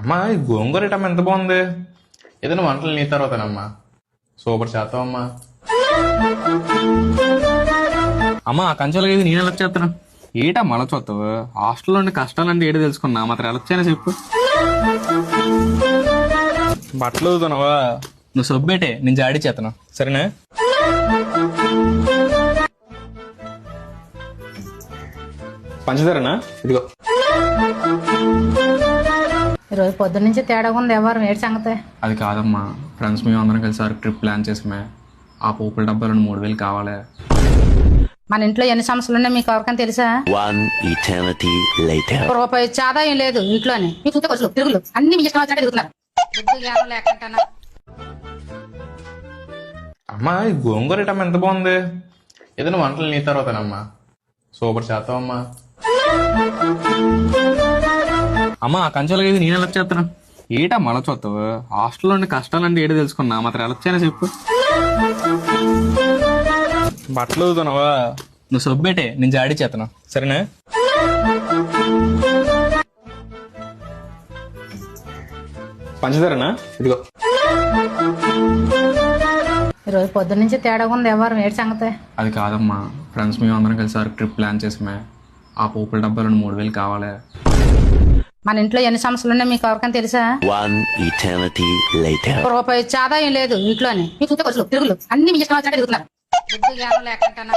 అమ్మా ఈ గోంగూర ఐటమ్ ఎంత బాగుంది. ఏదైనా వంటలు నీ తర్వాతనమ్మా. సూపర్ చేస్తావమ్మా. అమ్మా ఆ కంచెలకి ఇది నేను ఎలా చేస్తాను? ఏటా మళ్ళా చూస్తావు? హాస్టల్లో ఉండి కష్టాలంటే ఏడు తెలుసుకున్నా మాత్రం ఎలా వచ్చాయని చెప్పు. బట్టలు అవుతున్నావా? నువ్వు సొబ్బేటే నేను జాడి చేతను సరేనా? పంచదారనా? ఇదిగో. ఈరోజు పొద్దున్న నుంచి తేడాగా ఉంది. ఎవరు ఏడు సంగతే? అది కాదమ్మా, ఫ్రెండ్స్ మేము అందరం కలిసి ట్రిప్ ప్లాన్ చేసామే. ఆ పోపుల డబ్బాలు 3,000 కావాలి. మన ఇంట్లో ఎన్ని సమస్యలు ఉన్నాయి మీకు ఎవరికైనా తెలుసా? రూపాయి ఇచ్చే ఆదాయం లేదు ఇంట్లోనే. మీకు చూస్తే ఖర్చులు తిరుగులు అన్ని మీ ఇష్టం వచ్చినట్టు తిరుగుతున్నారు. బుద్ధి జ్ఞానం లేకుండానా? అమ్మా ఈ గోంగూర ఐటమ్ ఎంత బాగుంది. ఏదైనా వంటలు నీ తర్వాతనమ్మా. సూపర్ చేస్తావమ్మా. అమ్మా ఆ కంచెలకి ఇది నేను ఎలా చేస్తాను? ఏటా మళ్ళా చూస్తావు? హాస్టల్లో ఉండి కష్టాలంటే ఏడు తెలుసుకున్నా మాత్రం ఎలా వచ్చాయని చెప్పు. బట్టలు అవుతున్నావా? నువ్వు సొబ్బేటే నేను జాడి చేతను సరేనా? పంచదారనా? ఇదిగో. ఈరోజు పొద్దున్న నుంచి తేడాగా ఉంది. ఎవరు ఏడు సంగతే? అది కాదమ్మా, ఫ్రెండ్స్ మేము అందరం కలిసి ట్రిప్ ప్లాన్ చేసామే. ఆ పోపుల డబ్బాలు 3,000 కావాలి. మన ఇంట్లో ఎన్ని సమస్యలు ఉన్నాయి మీకు ఎవరికైనా తెలుసా? రూపాయి ఇచ్చే ఆదాయం లేదు ఇంట్లోనే. మీకు చూస్తే ఖర్చులు తిరుగులు అన్ని మీ ఇష్టం వచ్చినట్టు తిరుగుతున్నారు. బుద్ధి జ్ఞానం లేకుండానా?